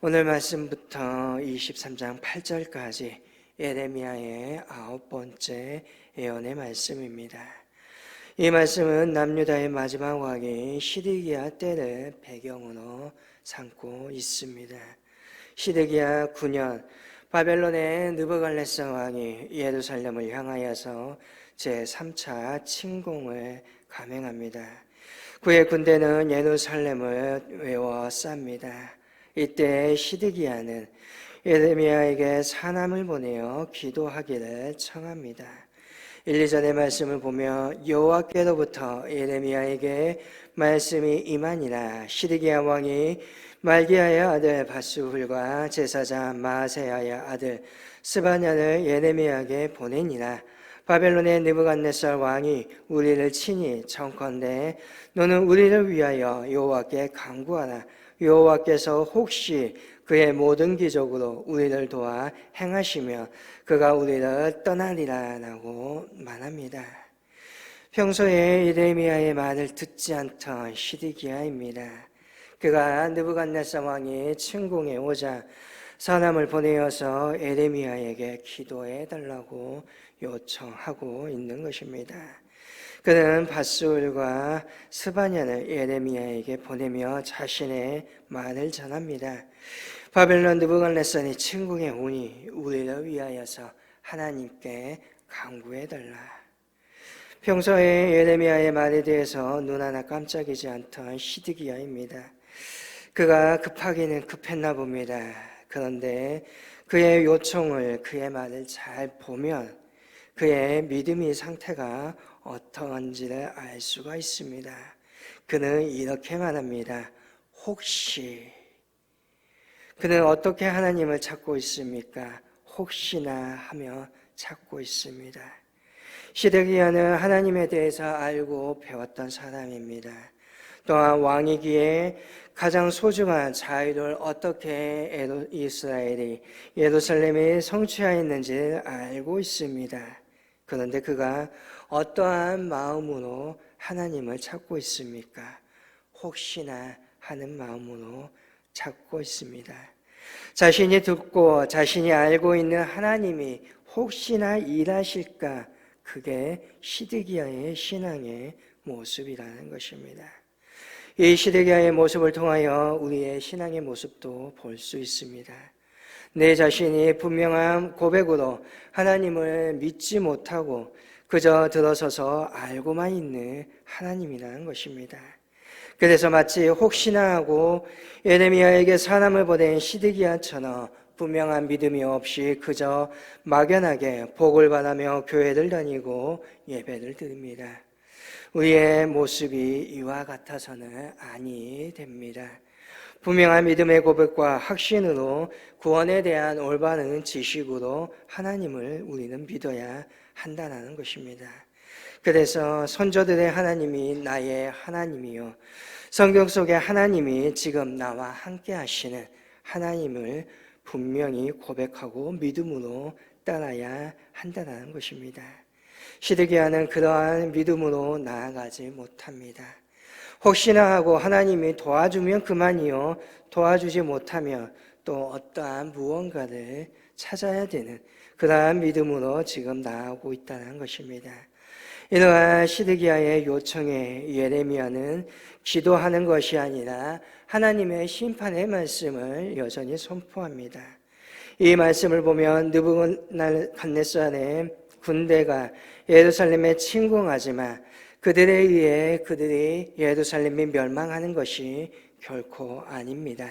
오늘 말씀부터 23장 8절까지 예레미야의 9번째 예언의 말씀입니다. 이 말씀은 남유다의 마지막 왕이 시드기야 때를 배경으로 삼고 있습니다. 시드기야 9년 바벨론의 느부갓네살 왕이 예루살렘을 향하여서 제3차 침공을 감행합니다. 그의 군대는 예루살렘을 외워쌉니다. 이때 시드기야는 예레미야에게 사람을 보내어 기도하기를 청합니다. 1, 2절의 말씀을 보며 여호와께로부터 예레미야에게 말씀이 임하니라. 시드기야 왕이 말기야의 아들 바스훌과 제사장 마아세야의 아들 스바냐를 예레미야에게 보내니라. 바벨론의 느부갓네살 왕이 우리를 치니 청컨대 너는 우리를 위하여 여호와께 간구하라. 여호와께서 혹시 그의 모든 기적으로 우리를 도와 행하시며 그가 우리를 떠나리라 라고 말합니다. 평소에 예레미야의 말을 듣지 않던 시드기야입니다. 그가 느부갓네살 왕이 침공해 오자 사람을 보내어서 예레미야에게 기도해 달라고 요청하고 있는 것입니다. 그는 바스울과 스바냐를 예레미야에게 보내며 자신의 말을 전합니다. 바벨론 느부갓네살이 침공해 오니 우리를 위하여서 하나님께 간구해달라. 평소에 예레미야의 말에 대해서 눈 하나 깜짝이지 않던 시드기야입니다. 그가 급하기는 급했나 봅니다. 그런데 그의 요청을, 그의 말을 잘 보면 그의 믿음의 상태가 어떠한지를 알 수가 있습니다. 그는 이렇게 말합니다. 혹시. 그는 어떻게 하나님을 찾고 있습니까? 혹시나 하며 찾고 있습니다. 시드기야는 하나님에 대해서 알고 배웠던 사람입니다. 또한 왕이기에 가장 소중한 자유를 어떻게 이스라엘이 예루살렘에 성취하였는지 알고 있습니다. 그런데 그가 어떠한 마음으로 하나님을 찾고 있습니까? 혹시나 하는 마음으로 찾고 있습니다. 자신이 듣고 자신이 알고 있는 하나님이 혹시나 일하실까? 그게 시드기야의 신앙의 모습이라는 것입니다. 이 시드기야의 모습을 통하여 우리의 신앙의 모습도 볼 수 있습니다. 내 자신이 분명한 고백으로 하나님을 믿지 못하고 그저 들어서서 알고만 있는 하나님이라는 것입니다. 그래서 마치 혹시나 하고 예레미야에게 사람을 보낸 시드기야처럼 분명한 믿음이 없이 그저 막연하게 복을 바라며 교회를 다니고 예배를 드립니다. 우리의 모습이 이와 같아서는 아니 됩니다. 분명한 믿음의 고백과 확신으로 구원에 대한 올바른 지식으로 하나님을 우리는 믿어야 한다는 것입니다. 그래서 선조들의 하나님이 나의 하나님이요, 성경 속의 하나님이 지금 나와 함께 하시는 하나님을 분명히 고백하고 믿음으로 따라야 한다는 것입니다. 시드기야는 그러한 믿음으로 나아가지 못합니다. 혹시나 하고 하나님이 도와주면 그만이요, 도와주지 못하면 또 어떠한 무언가를 찾아야 되는 그러한 믿음으로 지금 나아가고 있다는 것입니다. 이러한 시드기야의 요청에 예레미야는 기도하는 것이 아니라 하나님의 심판의 말씀을 여전히 선포합니다. 이 말씀을 보면 느부갓네살의 군대가 예루살렘에 침공하지만 그들에 의해 그들이 예루살렘이 멸망하는 것이 결코 아닙니다.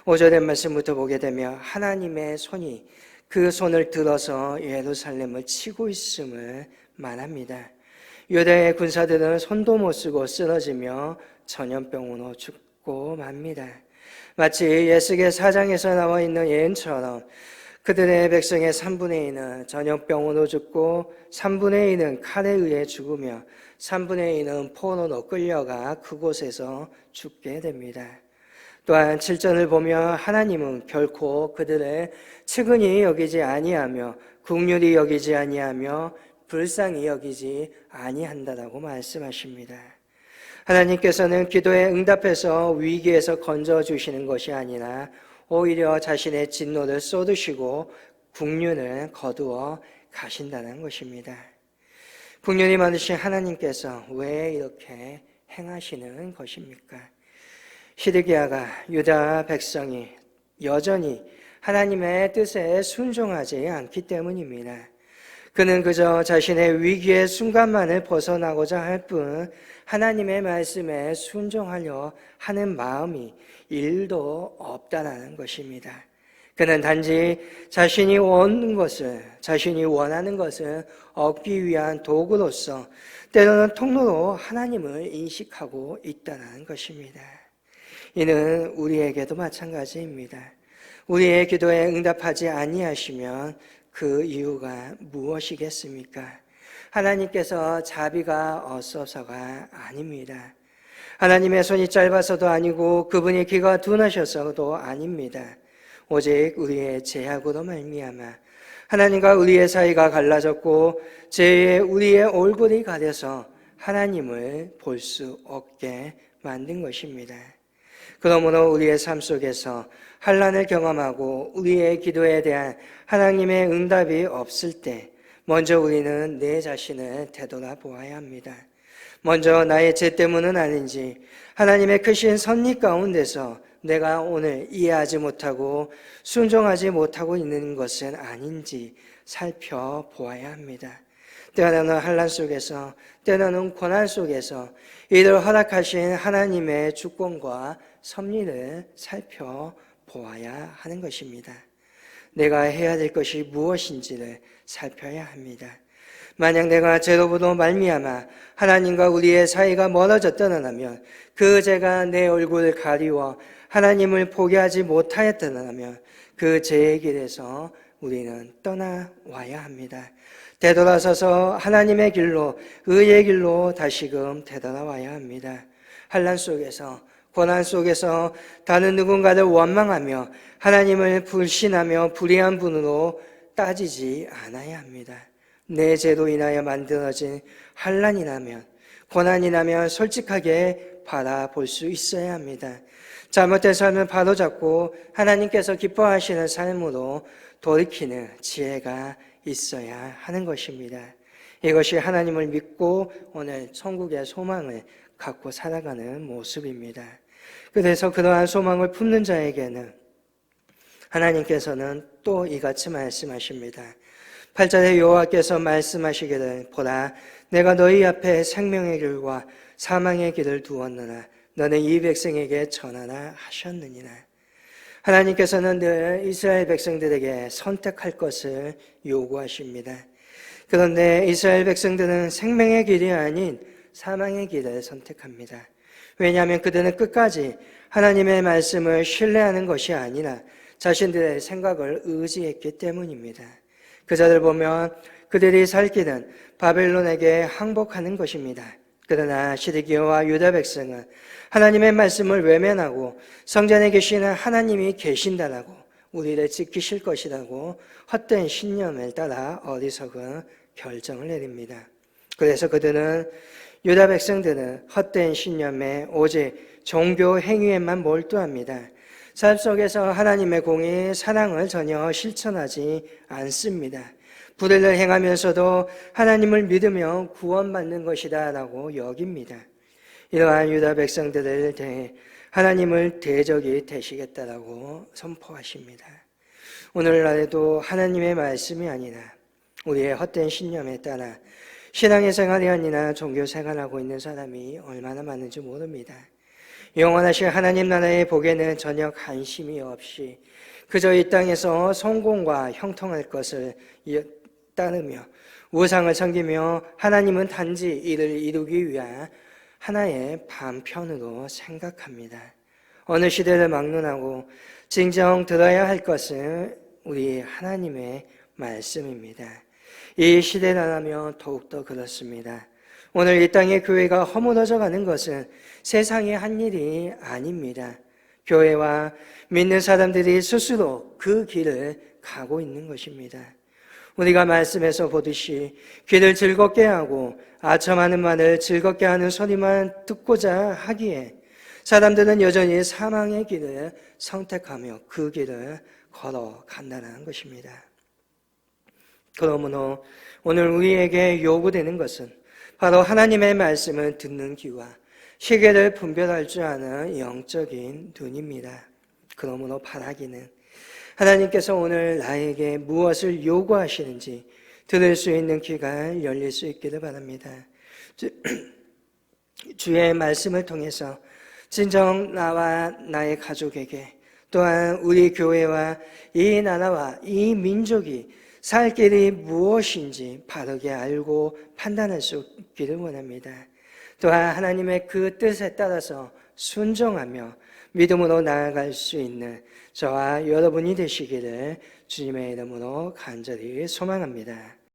5절의 말씀부터 보게 되면 하나님의 손이 그 손을 들어서 예루살렘을 치고 있음을 말합니다. 유다의 군사들은 손도 못 쓰고 쓰러지며 전염병으로 죽고 맙니다. 마치 예수의 4장에서 나와 있는 예언처럼 그들의 백성의 3분의 2는 전염병으로 죽고 3분의 2는 칼에 의해 죽으며 3분의 2는 포로로 끌려가 그곳에서 죽게 됩니다. 또한 7절을 보면 하나님은 결코 그들을 측은히 여기지 아니하며 긍휼히 여기지 아니하며 불쌍히 여기지 아니한다라고 말씀하십니다. 하나님께서는 기도에 응답해서 위기에서 건져주시는 것이 아니라 오히려 자신의 진노를 쏟으시고 국륜을 거두어 가신다는 것입니다. 국륜이 많으신 하나님께서 왜 이렇게 행하시는 것입니까? 시드기야가 유다 백성이 여전히 하나님의 뜻에 순종하지 않기 때문입니다. 그는 그저 자신의 위기의 순간만을 벗어나고자 할 뿐 하나님의 말씀에 순종하려 하는 마음이 1도 없다는 것입니다. 그는 단지 자신이 원하는 것을 얻기 위한 도구로서 때로는 통로로 하나님을 인식하고 있다는 것입니다. 이는 우리에게도 마찬가지입니다. 우리의 기도에 응답하지 아니하시면 그 이유가 무엇이겠습니까? 하나님께서 자비가 없어서가 아닙니다. 하나님의 손이 짧아서도 아니고 그분이 귀가 둔하셔서도 아닙니다. 오직 우리의 죄악으로 말미암아 하나님과 우리의 사이가 갈라졌고 죄에 우리의 얼굴이 가려서 하나님을 볼 수 없게 만든 것입니다. 그러므로 우리의 삶 속에서 환난을 경험하고 우리의 기도에 대한 하나님의 응답이 없을 때 먼저 우리는 내 자신을 되돌아보아야 합니다. 먼저 나의 죄 때문은 아닌지 하나님의 크신 섭리 가운데서 내가 오늘 이해하지 못하고 순종하지 못하고 있는 것은 아닌지 살펴보아야 합니다. 때로는 환난 속에서 때로는 고난 속에서 이를 허락하신 하나님의 주권과 섭리를 살펴보아야 하는 것입니다. 내가 해야 될 것이 무엇인지를 살펴야 합니다. 만약 내가 죄로부터 말미암아 하나님과 우리의 사이가 멀어졌더라면 그 죄가 내 얼굴을 가리워 하나님을 보게 하지 못하였더라면 그 죄의 길에서 우리는 떠나와야 합니다. 되돌아서서 하나님의 길로 의의 길로 다시금 되돌아와야 합니다. 환난 속에서 고난 속에서 다른 누군가를 원망하며 하나님을 불신하며 불의한 분으로 따지지 않아야 합니다. 내 죄로 인하여 만들어진 환난이 나면 고난이 나면 솔직하게 바라볼 수 있어야 합니다. 잘못된 삶을 바로잡고 하나님께서 기뻐하시는 삶으로 돌이키는 지혜가 있어야 하는 것입니다. 이것이 하나님을 믿고 오늘 천국의 소망을 갖고 살아가는 모습입니다. 그래서 그러한 소망을 품는 자에게는 하나님께서는 또 이같이 말씀하십니다. 8절에 여호와께서 말씀하시기를 보라 내가 너희 앞에 생명의 길과 사망의 길을 두었느라 너는 이 백성에게 전하라 하셨느니라. 하나님께서는 늘 이스라엘 백성들에게 선택할 것을 요구하십니다. 그런데 이스라엘 백성들은 생명의 길이 아닌 사망의 길을 선택합니다. 왜냐하면 그들은 끝까지 하나님의 말씀을 신뢰하는 것이 아니라 자신들의 생각을 의지했기 때문입니다. 그자를 보면 그들이 살 길은 바벨론에게 항복하는 것입니다. 그러나 시드기야와 유다 백성은 하나님의 말씀을 외면하고 성전에 계시는 하나님이 계신다라고 우리를 지키실 것이라고 헛된 신념을 따라 어리석은 결정을 내립니다. 그래서 그들은 유다 백성들은 헛된 신념에 오직 종교 행위에만 몰두합니다. 삶 속에서 하나님의 공의 사랑을 전혀 실천하지 않습니다. 불의를 행하면서도 하나님을 믿으며 구원받는 것이다 라고 여깁니다. 이러한 유다 백성들을 대해 하나님을 대적이 되시겠다라고 선포하십니다. 오늘날에도 하나님의 말씀이 아니라 우리의 헛된 신념에 따라 신앙의 생활이 아니라 종교 생활하고 있는 사람이 얼마나 많은지 모릅니다. 영원하신 하나님 나라의 복에는 전혀 관심이 없이 그저 이 땅에서 성공과 형통할 것을 따르며 우상을 섬기며 하나님은 단지 이를 이루기 위한 하나의 반편으로 생각합니다. 어느 시대를 막론하고 진정 들어야 할 것은 우리 하나님의 말씀입니다. 이 시대라면 더욱더 그렇습니다. 오늘 이 땅의 교회가 허물어져 가는 것은 세상의 한 일이 아닙니다. 교회와 믿는 사람들이 스스로 그 길을 가고 있는 것입니다. 우리가 말씀에서 보듯이 귀를 즐겁게 하고 아첨하는 말을 즐겁게 하는 소리만 듣고자 하기에 사람들은 여전히 사망의 길을 선택하며 그 길을 걸어간다는 것입니다. 그러므로 오늘 우리에게 요구되는 것은 바로 하나님의 말씀을 듣는 귀와 시계를 분별할 줄 아는 영적인 눈입니다. 그러므로 바라기는 하나님께서 오늘 나에게 무엇을 요구하시는지 들을 수 있는 귀가 열릴 수 있기를 바랍니다. 주의 말씀을 통해서 진정 나와 나의 가족에게 또한 우리 교회와 이 나라와 이 민족이 살 길이 무엇인지 바르게 알고 판단할 수 있기를 원합니다. 또한 하나님의 그 뜻에 따라서 순종하며 믿음으로 나아갈 수 있는 저와 여러분이 되시기를 주님의 이름으로 간절히 소망합니다.